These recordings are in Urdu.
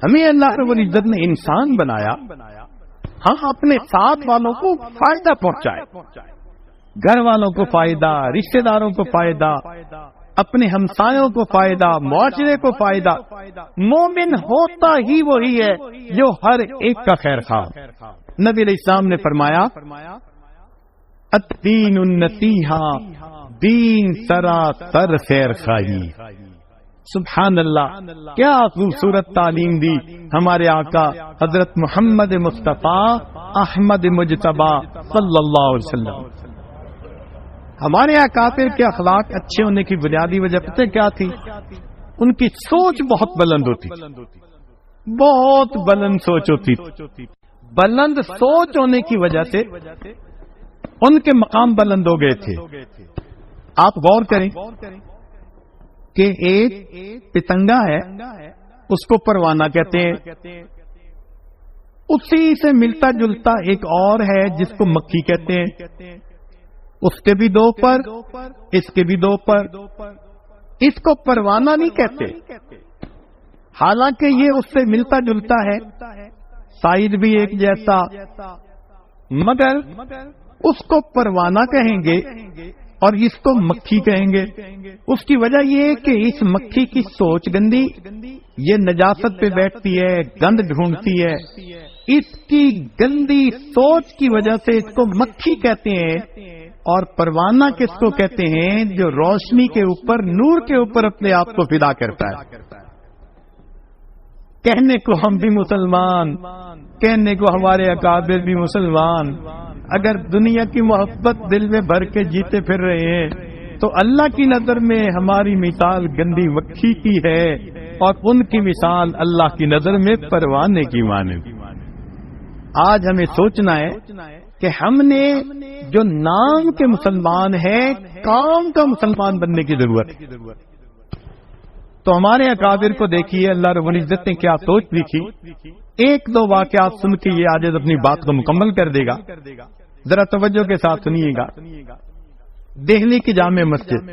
ہمیں اللہ رب العزت نے انسان بنایا، ہاں اپنے ساتھ والوں کو فائدہ پہنچائے، گھر والوں کو فائدہ، رشتہ داروں کو فائدہ، اپنے ہمسایوں کو فائدہ، معاشرے کو فائدہ۔ مومن ہوتا ہی وہی ہے جو ہر ایک کا خیر خواہ۔ نبی علیہ السلام نے فرمایا الدین النصیحہ، دین سراسر خیر خواہی۔ سبحان اللہ، کیا خوبصورت تعلیم دی ہمارے آقا حضرت محمد مصطفیٰ احمد مجتبی صلی اللہ علیہ وسلم۔ ہمارے اکابر کے اخلاق اچھے ہونے کی بنیادی وجہ پتہ کیا تھی؟ ان کی سوچ بہت بلند ہوتی، بہت بلند سوچ ہوتی۔ بلند سوچ ہونے کی وجہ سے ان کے مقام بلند ہو گئے تھے۔ آپ غور کریں کہ ایک پتنگا ہے، اس کو پروانہ کہتے ہیں، اسی سے ملتا جلتا ایک اور ہے جس کو مکھی کہتے ہیں، اس کے بھی دو پر، اس کے بھی دو پر، اس کو پروانہ نہیں کہتے، حالانکہ یہ اس سے ملتا جلتا ہے، سائز بھی ایک جیسا، مگر اس کو پروانہ کہیں گے اور اس کو مکھی کہیں گے۔ اس کی وجہ یہ ہے کہ اس مکھی کی سوچ گندی، یہ نجاست پہ بیٹھتی ہے، گند ڈھونڈتی ہے، اس کی گندی سوچ کی وجہ سے اس کو مکھی کہتے ہیں۔ اور پروانہ کس کو کہتے ہیں؟ جو روشنی کے اوپر، نور کے اوپر اپنے آپ کو فدا کرتا ہے۔ کہنے کو ہم بھی مسلمان، کہنے کو ہمارے اکابر بھی مسلمان، اگر دنیا کی محبت دل میں بھر کے جیتے پھر رہے ہیں تو اللہ کی نظر میں ہماری مثال گندی مکھی کی ہے، اور ان کی مثال اللہ کی نظر میں پروانے کی مانند۔ آج ہمیں سوچنا ہے کہ ہم نے جو نام کے مسلمان ہیں، کام کا مسلمان بننے کی ضرورت ہے۔ تو ہمارے اکابر کو دیکھیے اللہ رب العزت نے کیا سوچ لکھی۔ ایک دو واقعات سن کے یہ آج اپنی بات کو مکمل کر دے گا، ذرا توجہ کے ساتھ سنیے گا۔ دہلی کی جامع مسجد،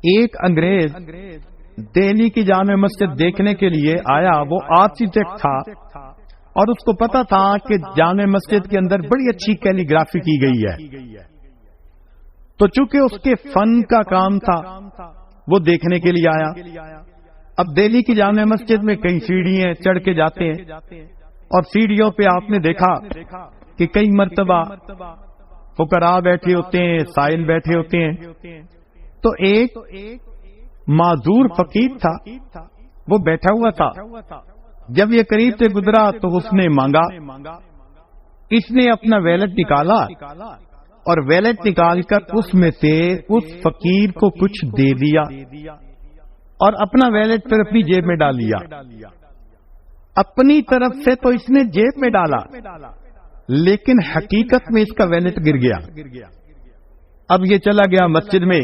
ایک انگریز دہلی کی جامع مسجد دیکھنے کے لیے آیا، وہ آرکیٹیکٹ تھا اور اس کو پتا تھا کہ جامع مسجد کے اندر بڑی اچھی کیلیگرافی کی گئی ہے، تو چونکہ اس کے فن کا کام تھا وہ دیکھنے کے لیے آیا۔ اب دہلی کی جامع مسجد میں کئی سیڑھیاں چڑھ کے جاتے ہیں، اور سیڑھیوں پہ آپ نے دیکھا کہ کئی مرتبہ فقراء بیٹھے ہوتے ہیں، سائل بیٹھے ہوتے ہیں۔ تو ایک معذور فقیر تھا، وہ بیٹھا ہوا تھا۔ جب یہ قریب سے گزرا تو اس نے مانگا، اس نے اپنا ویلٹ نکالا اور ویلٹ نکال کر اس میں سے اس فقیر کو کچھ دے دیا اور اپنا ویلٹ پھر اپنی جیب میں ڈال لیا۔ اپنی طرف سے تو اس نے جیب میں ڈالا، لیکن حقیقت میں اس کا ویلٹ گر گیا۔ اب یہ چلا گیا مسجد میں،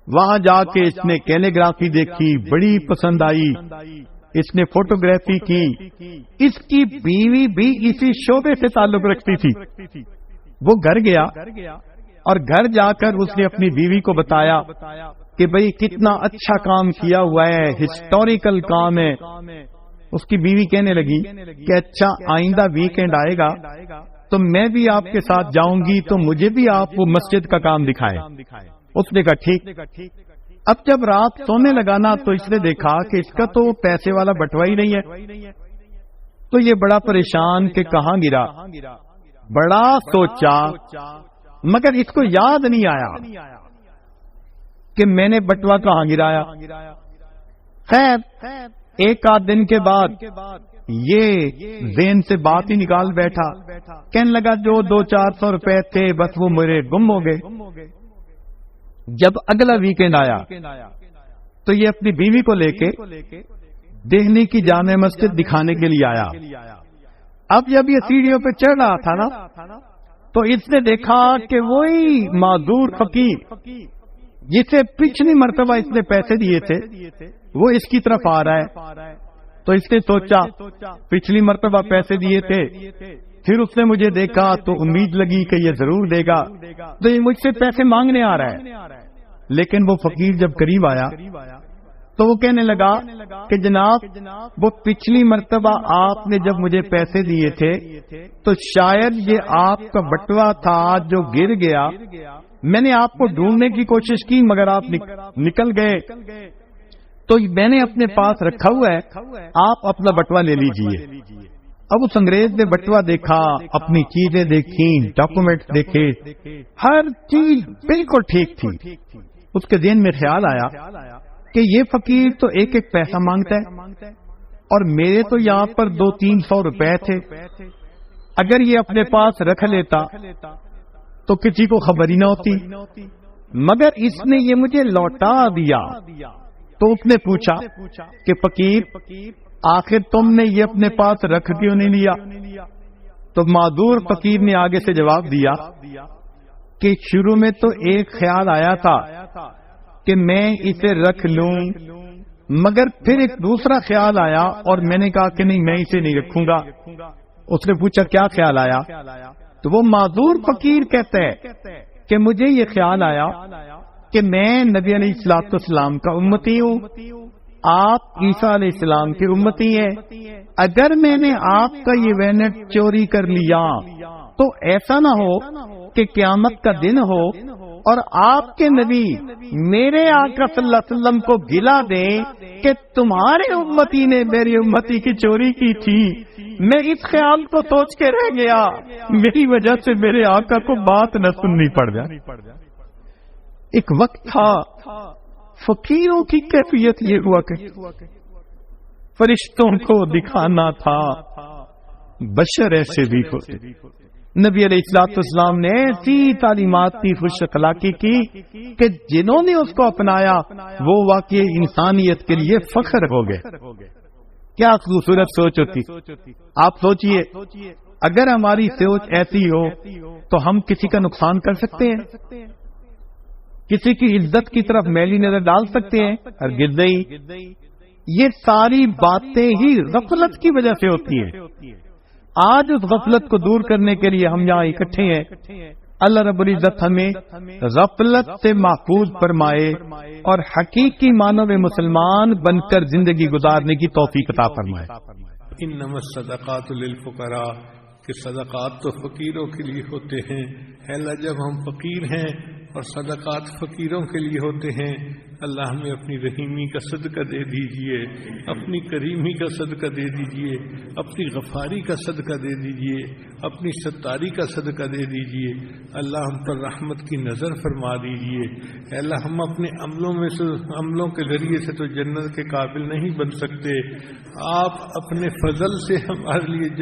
وہاں جا کے اس نے کیلیگرافی دیکھی، بڑی پسند آئی، اس نے فوٹوگرافی کی۔ اس کی بیوی بھی اسی شعبے سے تعلق رکھتی تھی۔ وہ گھر گیا اور گھر جا کر اس نے اپنی بیوی کو بتایا کہ بھئی کتنا اچھا کام کیا ہوا ہے، ہسٹوریکل کام ہے۔ اس کی بیوی کہنے لگی کہ اچھا آئندہ ویکینڈ آئے گا تو میں بھی آپ کے ساتھ جاؤں گی، تو مجھے بھی آپ وہ مسجد کا کام دکھائیں۔ اس نے کہا ٹھیک۔ اب جب رات سونے لگانا تو اس نے دیکھا کہ اس کا تو پیسے والا بٹوا ہی نہیں ہے، تو یہ بڑا پریشان کہ کہاں گرا، بڑا سوچا، مگر اس کو یاد نہیں آیا کہ میں نے بٹوا کہاں گرایا۔ خیر ایک آدھ دن کے بعد یہ ذہن سے بات ہی نکال بیٹھا، کہنے لگا جو 200-400 روپے تھے بس وہ میرے گم ہو گئے۔ جب اگلا ویکینڈ آیا تو یہ اپنی بیوی کو لے کے دہلی کی جامع مسجد دکھانے کے لیے آیا۔ اب جب یہ سیڑھیوں پہ چڑھ رہا تھا نا تو اس نے دیکھا کہ وہی معذور فقیر جسے پچھلی مرتبہ اس نے پیسے دیے تھے وہ اس کی طرف آ رہا ہے۔ تو اس نے سوچا پچھلی مرتبہ پیسے دیے تھے، پھر اس نے مجھے دیکھا تو امید لگی کہ یہ ضرور دے گا، تو یہ مجھ سے پیسے مانگنے آ رہا ہے۔ لیکن وہ فقیر جب قریب آیا تو وہ کہنے لگا کہ جناب وہ پچھلی مرتبہ آپ نے جب مجھے پیسے دیے تھے تو شاید یہ آپ کا بٹوا تھا جو گر گیا، میں نے آپ کو ڈھونڈنے کی کوشش کی مگر آپ نکل گئے، تو میں نے اپنے پاس رکھا ہوا ہے، آپ اپنا بٹوا لے لیجئے۔ اب اس انگریز نے بٹوا دیکھا، اپنی چیزیں دیکھی، ڈاکومنٹ دیکھے، ہر چیز بالکل ٹھیک تھی۔ اس کے ذہن میں خیال آیا کہ یہ فقیر تو ایک ایک پیسہ مانگتا ہے اور میرے تو یہاں پر 200-300 روپے تھے، اگر یہ اپنے پاس رکھ لیتا تو کسی کو خبر ہی نہ ہوتی، مگر اس نے یہ مجھے لوٹا دیا۔ تو اس نے پوچھا کہ فقیر آخر تم نے یہ اپنے پاس رکھ کیوں نہیں لیا؟ تو معذور فقیر نے آگے سے جواب دیا کہ شروع میں تو ایک خیال آیا تھا کہ میں اسے رکھ لوں، مگر پھر ایک دوسرا خیال آیا اور میں نے کہا کہ نہیں، میں اسے نہیں رکھوں گا۔ اس نے پوچھا کیا خیال آیا؟ تو وہ معذور فقیر کہتا ہے کہ مجھے یہ خیال آیا کہ میں نبی علیہ الصلوۃ والسلام کا امتی ہوں، آپ عیسیٰ علیہ السلام کی امتی ہیں، اگر میں نے آپ کا یہ وینٹ چوری کر لیا تو ایسا نہ ہو کہ قیامت کا دن ہو اور آپ کے نبی میرے آقا صلی اللہ علیہ وسلم کو گلا دیں کہ تمہارے امتی نے میری امتی کی چوری کی تھی۔ میں اس خیال کو سوچ کے رہ گیا، میری وجہ سے میرے آقا کو بات نہ سننی پڑ جائے۔ ایک وقت تھا فقیروں کی کیفیت یہ ہوا کہ فرشتوں کو دکھانا تھا بشر ایسے بھی ہوتے۔ نبی علیہ الصلوۃ والسلام نے ایسی تعلیمات کی خوش اخلاقی کی کہ جنہوں نے اس کو اپنایا وہ واقعی انسانیت کے لیے فخر ہو گئے۔ کیا خوبصورت سوچ ہوتی! آپ سوچئے اگر ہماری سوچ ایسی ہو تو ہم کسی کا نقصان کر سکتے ہیں، کسی کی عزت کی طرف میلی نظر ڈال سکتے ہیں؟ ہرگز نہیں۔ یہ ساری باتیں ہی غفلت کی وجہ سے ہوتی ہیں۔ آج اس غفلت کو دور کرنے کے لیے ہم یہاں اکٹھے ہیں۔ اللہ رب العزت ہمیں غفلت سے محفوظ فرمائے اور حقیقی معنوں میں مسلمان بن کر زندگی گزارنے کی توفیق عطا فرمائے۔ انما الصدقات للفقراء، کہ صدقات تو فقیروں کے لیے ہوتے ہیں۔ اللہ جب ہم فقیر ہیں اور صدقات فقیروں کے لیے ہوتے ہیں، اللہ ہمیں اپنی رحیمی کا صدقہ دے دیجئے، اپنی کریمی کا صدقہ دے دیجئے، اپنی غفاری کا صدقہ دے دیجئے، اپنی ستاری کا صدقہ دے دیجئے۔ اللہ ہم پر رحمت کی نظر فرما دیجئے۔ اللہ ہم اپنے عملوں کے ذریعے سے تو جنت کے قابل نہیں بن سکتے، آپ اپنے فضل سے ہمارے لیے